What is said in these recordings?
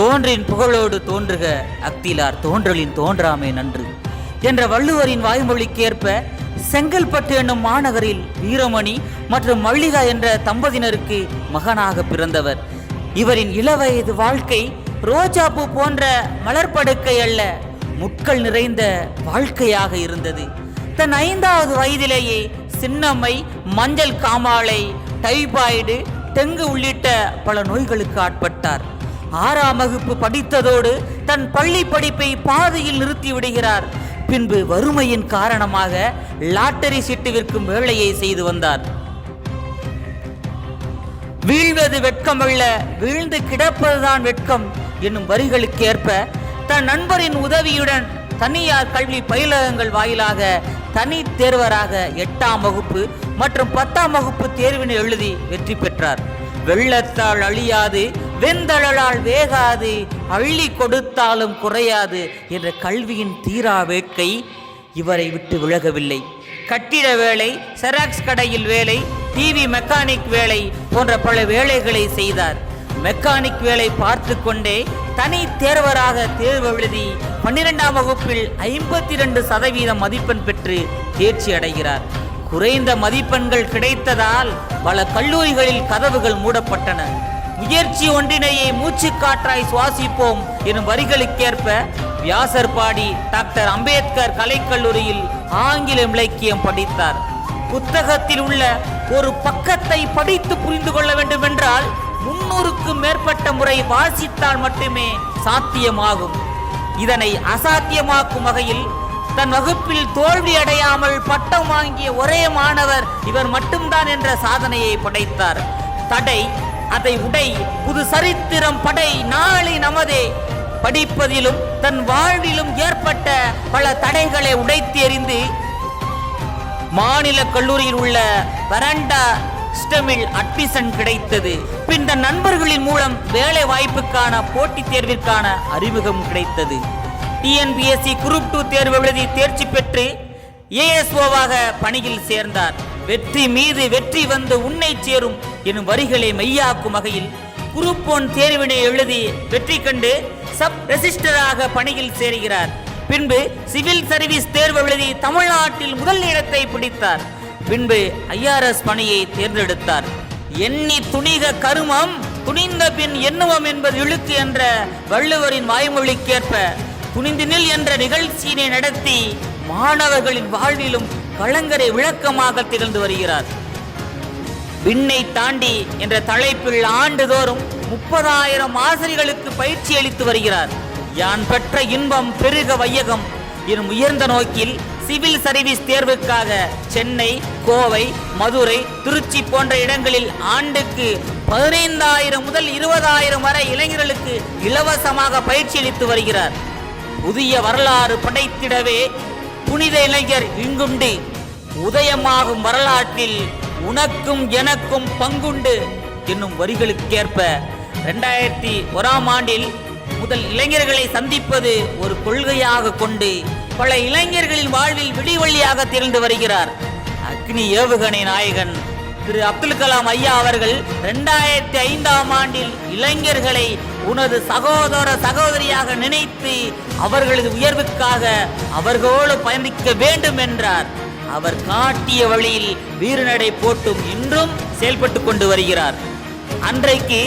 தோன்றின் புகழோடு தோன்றுக அக்திலார் தோன்றலின் தோன்றாமை நன்று என்ற வள்ளுவரின் வாய்மொழிக்கேற்ப செங்கல்பட்டு என்னும் மாநகரில் வீரமணி மற்றும் மல்லிகா என்ற தம்பதியினருக்கு மகனாக பிறந்தவர். இவரின் இளவயது வாழ்க்கை ரோஜாப்பூ போன்ற மலர்படுக்கை அல்ல, முட்கள் நிறைந்த வாழ்க்கையாக இருந்தது. தன் 5வது வயதிலேயே சின்னம்மை, மஞ்சள் காமாலை, டைபாய்டு, டெங்கு உள்ளிட்ட பல நோய்களுக்கு ஆட்பட்டார். 6ஆம் வகுப்பு படித்ததோடு தன் பள்ளி படிப்பை பாதியில் நிறுத்தி விடுகிறார். பின்பு வறுமையின் காரணமாக லாட்டரி சீட்டு விற்கும் வேலையை செய்து வந்தார். வீழ்வது வெட்கமல்ல, வீழ்ந்து கிடப்பதுதான் வெட்கம் என்னும் வரிகளுக்கேற்ப தன் நண்பரின் உதவியுடன் தனியார் கல்வி பயிலகங்கள் வாயிலாக தனி தேர்வராக 8ஆம் வகுப்பு மற்றும் 10ஆம் வகுப்பு தேர்வினை எழுதி வெற்றி பெற்றார். வெள்ளத்தால் அழியாது, வெந்தழலால் வேகாது, அள்ளி கொடுத்தாலும் குறையாது என்ற கல்வியின் தீரா வேட்கை இவரை விட்டு விலகவில்லை. கட்டிட வேலை, செராக்ஸ் கடையில் வேலை, டிவி மெக்கானிக் வேலை போன்ற பல வேலைகளை செய்தார். மெக்கானிக் வேலை பார்த்து கொண்டே தனி தேர்வராக தேர்வு எழுதி 12ஆம் வகுப்பில் 52% மதிப்பெண் பெற்று தேர்ச்சி அடைகிறார். குறைந்த மதிப்பெண்கள் கிடைத்ததால் பல கல்லூரிகளில் கதவுகள் மூடப்பட்டன. முயற்சி ஒன்றினையை மூச்சு காற்றாய் சுவாசிப்போம் எனும் வரிகளுக்கேற்ப வியாசர்பாடி டாக்டர் அம்பேத்கர் கலைக்கல்லூரியில் ஆங்கில இலக்கியம் படித்தார். புத்தகத்தில் உள்ள ஒரு பக்கத்தை படித்து புரிந்து கொள்ள வேண்டும் என்றால் 300க்கும் மேற்பட்ட முறை வாசித்தால் மட்டுமே சாத்தியமாகும். இதனை அசாத்தியமாக்கும் வகையில் தன் வகுப்பில் தோல்வி அடையாமல் பட்டம் வாங்கிய ஒரே மாணவர் இவர் மட்டும்தான் என்ற சாதனையை படைத்தார். தடை அதை உடை, புது சரித்திரம் படை, நாளை நமதே. படிப்பதிலும் தன் வாழ்விலும் ஏற்பட்ட பல தடைகளை உடைத்து எறிந்து மாநில கல்லூரியில் உள்ள வரண்டா ஸ்டெமில் அட்மிஷன் கிடைத்தது. பின் தன் நண்பர்களின் மூலம் வேலை வாய்ப்புக்கான போட்டித் தேர்விற்கான அறிமுகம் கிடைத்தது. டிஎன்பிஎஸ்சி குரூப் 2 தேர்வு எழுதி தேர்ச்சி பெற்று ஏஎஸ்ஓவாக பணியில் சேர்ந்தார். வெற்றி மீது வெற்றி வந்து உன்னை சேரும் எனும் வரிகளை மெய்யாக்கும் வகையில் குரூப் 1 தேர்வினை எழுதி வெற்றி கண்டு சப் ரெஜிஸ்டராக பணியில் சேர்கிறார். பின்பு சிவில் சர்வீஸ் தேர்வு எழுதி தமிழ்நாட்டில் முதல் இடத்தை பிடித்தார். பின்பு IRS பணியை தேர்ந்தெடுத்தார். எண்ணி துணிக கருமம், துணிந்த பின் எண்ணுவம் என்பது இழுக்கு என்ற வள்ளுவரின் வாய்மொழிக்கேற்ப துணிந்து நில் என்ற நிகழ்ச்சியினை நடத்தி மாணவர்களின் வாழ்விலும் கலங்கரை விளக்கமாக திகழ்ந்து வருகிறார். விண்ணை தாண்டி என்ற தலைப்பில் ஆண்டுதோறும் 30,000 ஆசிரியர்களுக்கு பயிற்சி அளித்து வருகிறார். யான் பெற்ற இன்பம் பெருக வையகம் எனும் உயர்ந்த நோக்கில் சிவில் சர்வீஸ் தேர்வுக்காக சென்னை, கோவை, மதுரை, திருச்சி போன்ற இடங்களில் ஆண்டுக்கு 15,000 முதல் 20,000 வரை இளைஞர்களுக்கு இலவசமாக பயிற்சி அளித்து வருகிறார். புதிய வரலாறு படைத்திடவே புனித இளைஞர் இங்குண்டு, உதயமாகும் வரலாற்றில் உனக்கும் எனக்கும் பங்குண்டு என்னும் வரிகளுக்கேற்ப 2001ஆம் ஆண்டில் முதல் இளைஞர்களை சந்திப்பது ஒரு கொள்கையாக கொண்டு பல இளைஞர்களின் வாழ்வில் விடிவெள்ளியாக திகழ்ந்து வருகிறார். அக்னி ஏவுகணை நாயகன் திரு அப்துல் கலாம் ஐயா அவர்கள் 2005ஆம் ஆண்டில் இளைஞர்களை உனது சகோதர சகோதரியாக நினைத்து அவர்களது உயர்வுக்காக அவர்களோடு பயணிக்க வேண்டும் என்றார். அவர் காட்டிய வழியில் வீறுநடை போட்டும் இன்றும் செயல்பட்டு கொண்டு வருகிறார். அன்றைக்கு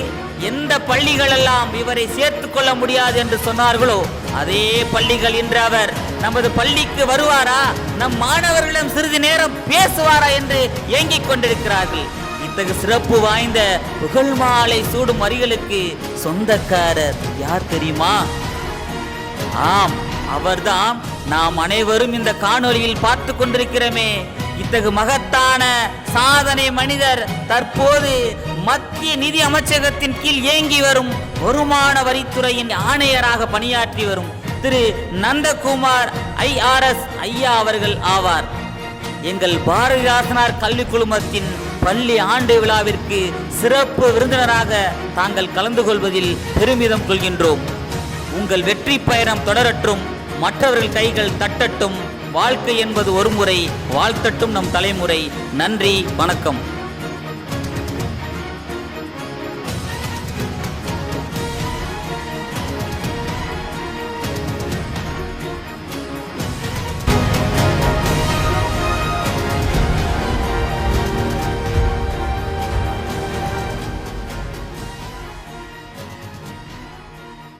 எந்த பள்ளிகளெல்லாம் இவரை சேர்த்துக் கொள்ள முடியாது என்று சொன்னார்களோ அதே பள்ளிகள் இன்று அவர் நமது பள்ளிக்கு வருவாரா, நம் மாணவர்களிடம் சிறிது நேரம் பேசுவாரா என்று ஏங்கிக் கொண்டிருக்கிறார்கள். இத்தகைய சிறப்பு வாய்ந்த புகழ் மாலை சூடும் வரிகளுக்கு சொந்தக்காரர் யார் தெரியுமா? ஆம், அவர்தான் நாம் அனைவரும் இந்த காணொலியில் பார்த்து கொண்டிருக்கிறோமே. இத்தகு மகத்தான சாதனை மனிதர் தற்போது மத்திய நிதி அமைச்சகத்தின் கீழ் இயங்கி வரும் வருமான வரித்துறையின் ஆணையராக பணியாற்றி வரும் திரு நந்தகுமார் IRS ஐயா அவர்கள் ஆவார். எங்கள் பாரதிதாசனார் கல்வி குழுமத்தின் பள்ளி ஆண்டு விழாவிற்கு சிறப்பு விருந்தினராக தாங்கள் கலந்து கொள்வதில் பெருமிதம் கொள்கின்றோம். உங்கள் வெற்றி பயணம் தொடரட்டும், மற்றவர்கள் கைகள் தட்டட்டும். வாழ்க்கை என்பது ஒரு முறை, வாழ்த்தட்டும் நம் தலைமுறை. நன்றி, வணக்கம்.